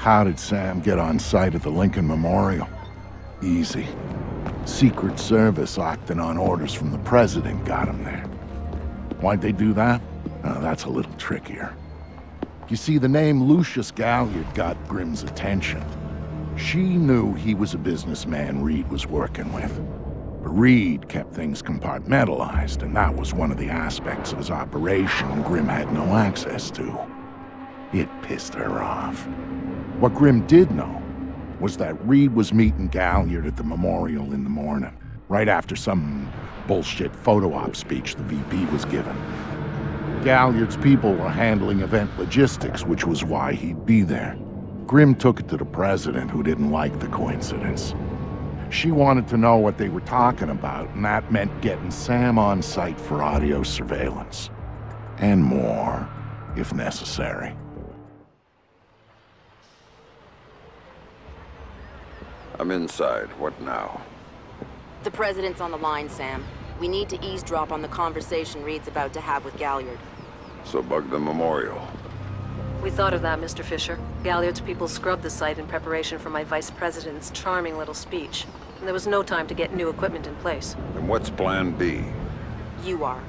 How did Sam get on site at the Lincoln Memorial? Easy. Secret Service acting on orders from the president got him there. Why'd they do that? That's a little trickier. You see, the name Lucius Galliard got Grimm's attention. She knew he was a businessman Reed was working with. But Reed kept things compartmentalized, and that was one of the aspects of his operation Grimm had no access to. It pissed her off. What Grimm did know was that Reed was meeting Galliard at the memorial in the morning, right after some bullshit photo op speech the VP was giving. Galliard's people were handling event logistics, which was why he'd be there. Grimm took it to the president, who didn't like the coincidence. She wanted to know what they were talking about, and that meant getting Sam on site for audio surveillance. And more, if necessary. I'm inside. What now? The president's on the line, Sam. We need to eavesdrop on the conversation Reed's about to have with Galliard. So bug the memorial. We thought of that, Mr. Fisher. Galliard's people scrubbed the site in preparation for my vice president's charming little speech. And there was no time to get new equipment in place. And what's plan B? You are.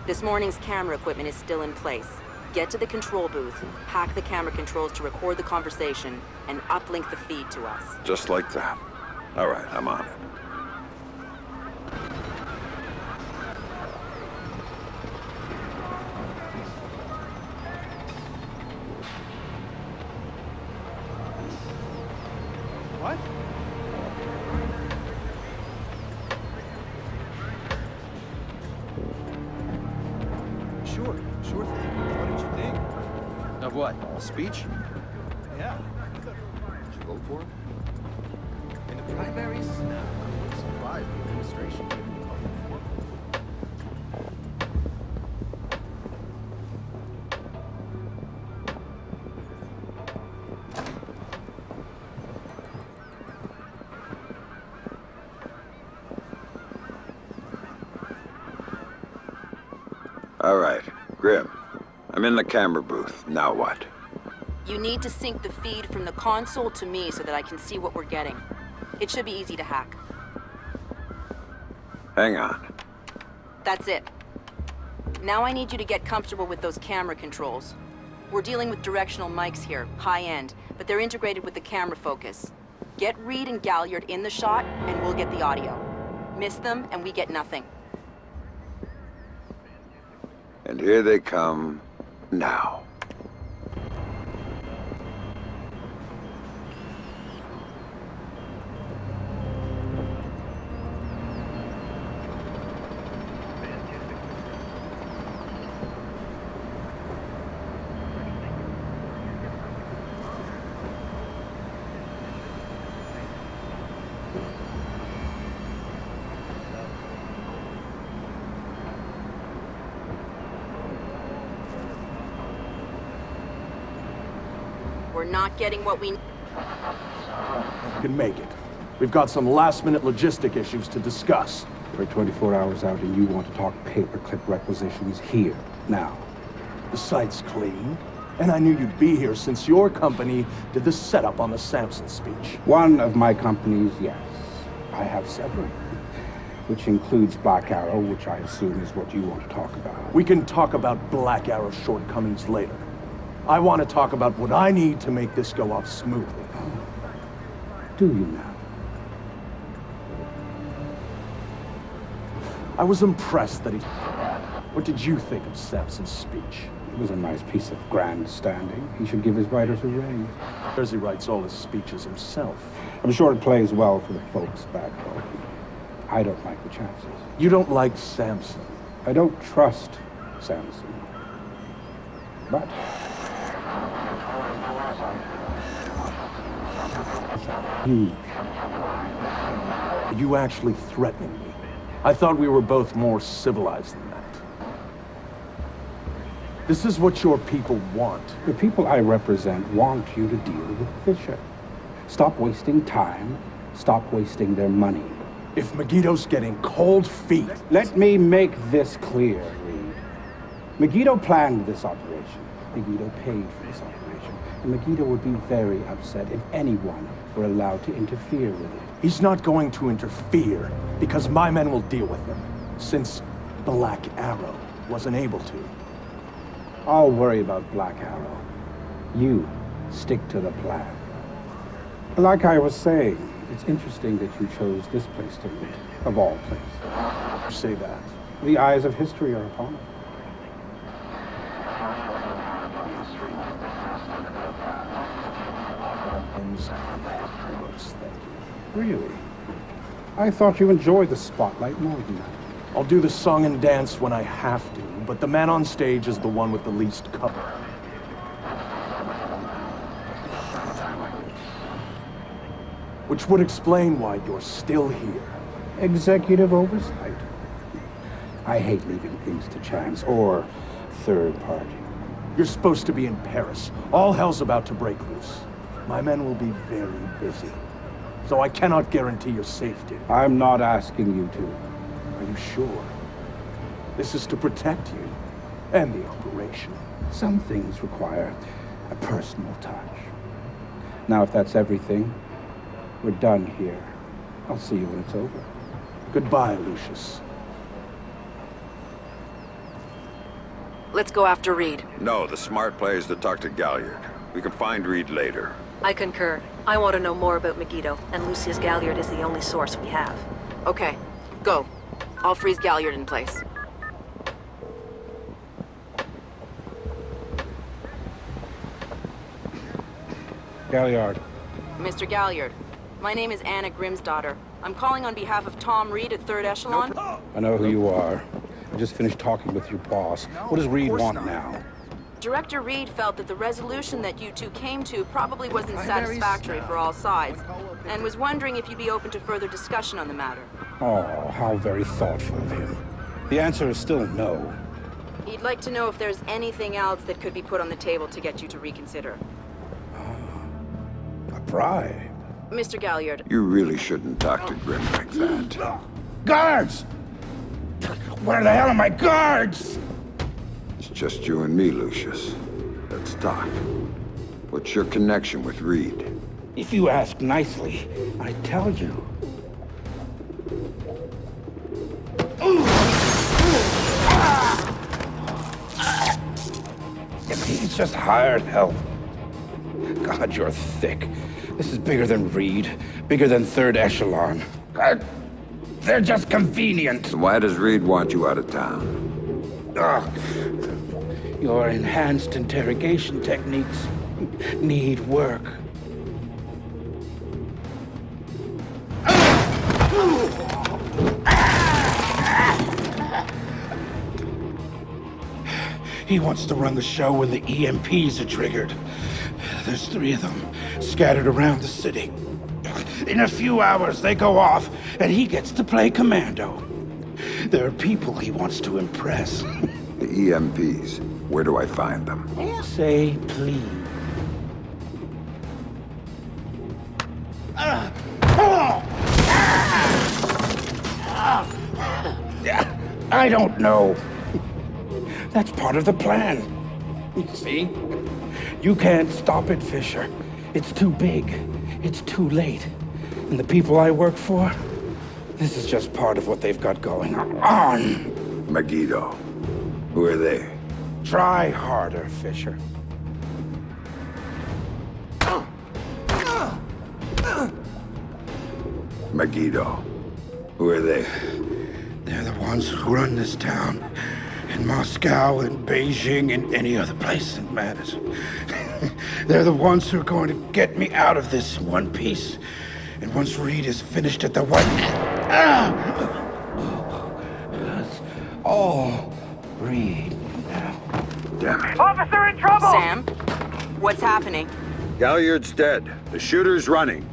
This morning's camera equipment is still in place. Get to the control booth, hack the camera controls to record the conversation, and uplink the feed to us. Just like that. All right, I'm on it. What? Sure thing. What did you think? Of what? Speech? Yeah. Did you vote for him? In the primaries? No. I'm surprised the administration didn't vote for him. All right, Grimm. I'm in the camera booth. Now what? You need to sync the feed from the console to me so that I can see what we're getting. It should be easy to hack. Hang on. That's it. Now I need you to get comfortable with those camera controls. We're dealing with directional mics here, high-end, but they're integrated with the camera focus. Get Reed and Galliard in the shot, and we'll get the audio. Miss them, and we get nothing. And here they come now. We're not getting what we... You can make it. We've got some last-minute logistic issues to discuss. We're 24 hours out and you want to talk paperclip requisitions here, now. The site's clean, and I knew you'd be here since your company did the setup on the Samson speech. One of my companies, yes. I have several, which includes Black Arrow, which I assume is what you want to talk about. We can talk about Black Arrow's shortcomings later. I want to talk about what I need to make this go off smoothly. Do you now? I was impressed that he... What did you think of Samson's speech? It was a nice piece of grandstanding. He should give his writers a raise. Jersey writes all his speeches himself. I'm sure it plays well for the folks back home. I don't like the chances. You don't like Samson? I don't trust Samson. But... You actually threatening me? I thought we were both more civilized than that. This is what your people want. The people I represent want you to deal with Fisher. Stop wasting time. Stop wasting their money. If Megiddo's getting cold feet... Let me make this clear, Reed. Megiddo planned this operation. Megiddo paid for this operation. And Megiddo would be very upset if anyone were allowed to interfere with it. He's not going to interfere, because my men will deal with him, since Black Arrow wasn't able to. I'll worry about Black Arrow. You stick to the plan. Like I was saying, it's interesting that you chose this place to meet, of all places. You say that. The eyes of history are upon it. Really? I thought you enjoyed the spotlight more than that. I'll do the song and dance when I have to, but the man on stage is the one with the least cover. Which would explain why you're still here. Executive oversight. I hate leaving things to chance or third party. You're supposed to be in Paris. All hell's about to break loose. My men will be very busy, so I cannot guarantee your safety. I'm not asking you to. Are you sure? This is to protect you and the operation. Some things require a personal touch. Now, if that's everything, we're done here. I'll see you when it's over. Goodbye, Lucius. Let's go after Reed. No, the smart play is to talk to Galliard. We can find Reed later. I concur. I want to know more about Megiddo, and Lucius Galliard is the only source we have. Okay, go. I'll freeze Galliard in place. Galliard. Mr. Galliard, my name is Anna Grimsdottir. I'm calling on behalf of Tom Reed at 3rd Echelon. I know who you are. I just finished talking with your boss. What does Reed want now? Director Reed felt that the resolution that you two came to probably wasn't satisfactory for all sides, and was wondering if you'd be open to further discussion on the matter. Oh, how very thoughtful of him. The answer is still no. He'd like to know if there's anything else that could be put on the table to get you to reconsider. A bribe. Mr. Galliard, You really shouldn't talk to Grim like that. Guards! Where the hell are my guards? It's just you and me, Lucius. Let's talk. What's your connection with Reed? If you ask nicely, I tell you. He's just hired help. God, you're thick. This is bigger than Reed, bigger than 3rd Echelon. They're just convenient. So why does Reed want you out of town? Your enhanced interrogation techniques need work. He wants to run the show when the EMPs are triggered. There's 3 of them scattered around the city. In a few hours, they go off, and he gets to play commando. There are people he wants to impress. The EMPs. Where do I find them? Say please. I don't know. That's part of the plan. You see? You can't stop it, Fisher. It's too big. It's too late. And the people I work for, this is just part of what they've got going on. Megiddo. Who are they? Try harder, Fisher. Megiddo. Who are they? They're the ones who run this town. In Moscow, in Beijing, and any other place that matters. They're the ones who are going to get me out of this in one piece. And once Reed is finished at the White... It's all Reed now. Damn it. Officer in trouble! Sam, what's happening? Galliard's dead. The shooter's running.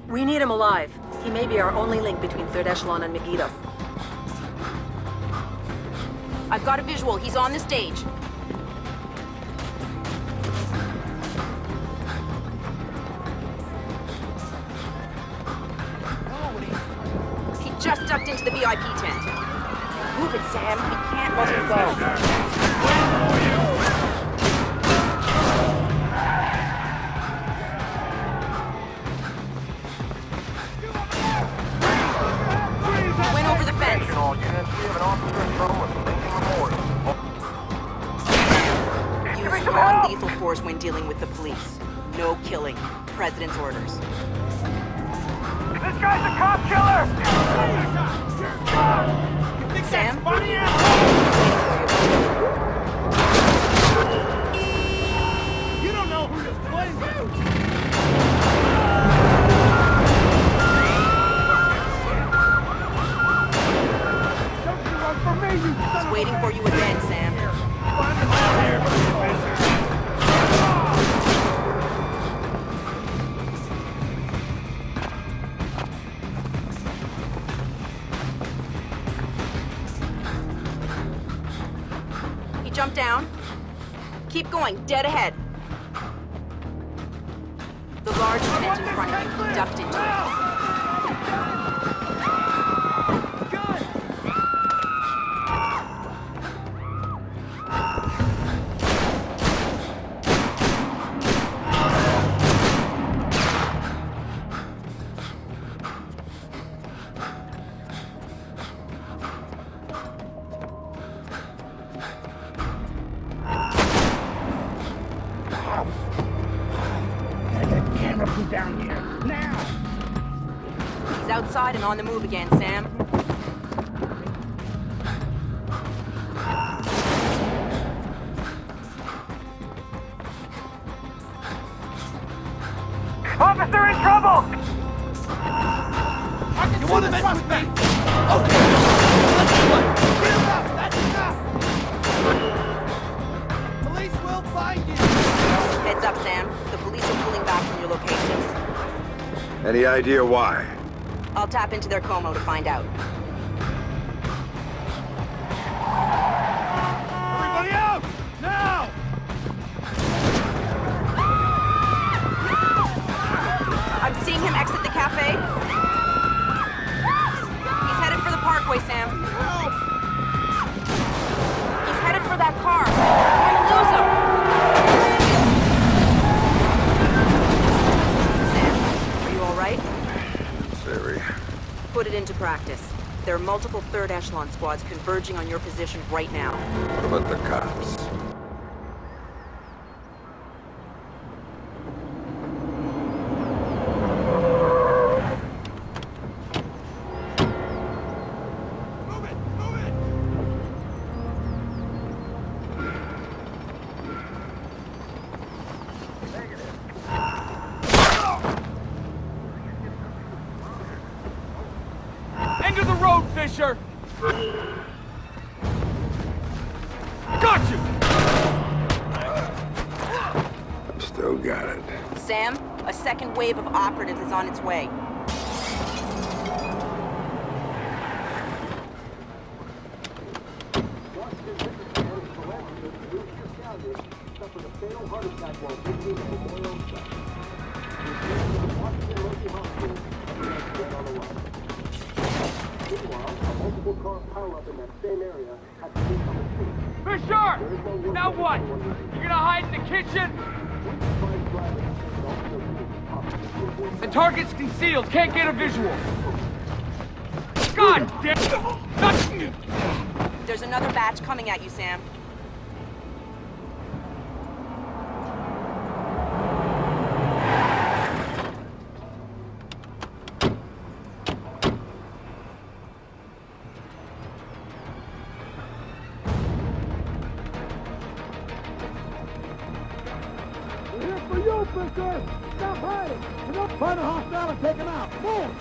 We need him alive. He may be our only link between 3rd Echelon and Megiddo. I've got a visual. He's on the stage. He just ducked into the VIP tent. Move it, Sam. We can't let him go. dealing with the police. No killing. President's orders. This guy's a cop killer! Sam? You don't know who this place is! Don't you run for me, you son He's of a... waiting for you again, Sam. He jumped down. Keep going, dead ahead. The large tent in front of you. He ducked into it. Down here, now! He's outside and on the move again, Sam. Officer in trouble! You wanna mess with me? Okay! Get him out! That's enough! Police will find you! Heads up, Sam. The police are pulling back from your location. Any idea why? I'll tap into their Como to find out. Everybody out! Now! I'm seeing him exit the cafe. He's headed for the parkway, Sam. He's headed for that car. We're gonna lose him. Sam, are you all right? Siri. Put it into practice. There are multiple third echelon squads converging on your position right now. What about the cops? Move it! Move it! End of the road, Fisher! Got you! Still got it. Sam, a second wave of operatives is on its way. Fisher! Now what? You gonna hide in the kitchen? The target's concealed. Can't get a visual. God damn it! There's another batch coming at you, Sam. For you, Fisher! Stop hiding! And don't find a hostile and take him out! Move!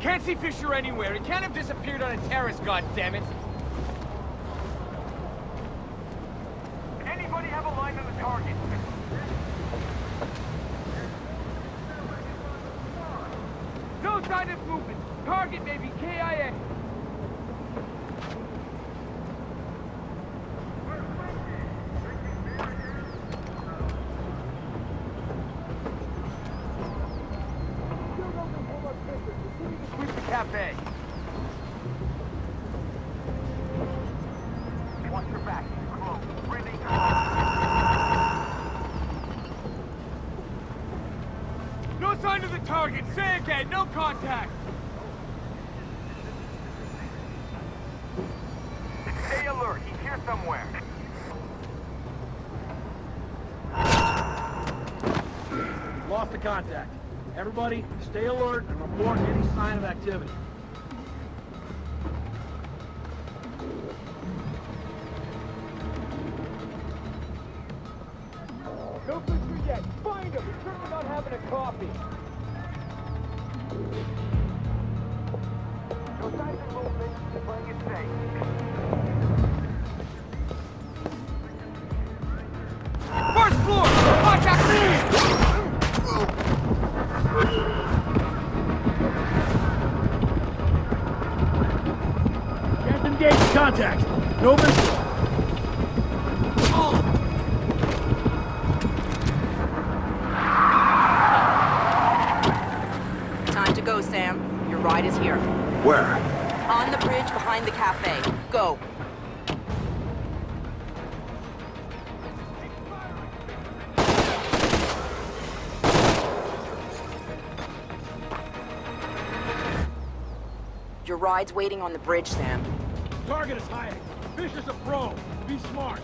Can't see Fisher anywhere. He can't have disappeared on a terrace, goddammit. Anybody have a line on the target? No sign of movement. Target may be KIA. Sweep the cafe. Watch your back. Close. Breathing. No sign of the target. Say again. No contact. Stay alert. He's here somewhere. lost the contact. Everybody, stay alert and report any sign of activity. No picture yet. Find him. He's certainly not having a coffee. No signs of movement. Playing it safe. First floor! Contact me! Can't engage contact. No missile. Time to go, Sam. Your ride is here. Where? On the bridge behind the cafe. Go. Your ride's waiting on the bridge, Sam. Target is hiding. Fish is a pro. Be smart.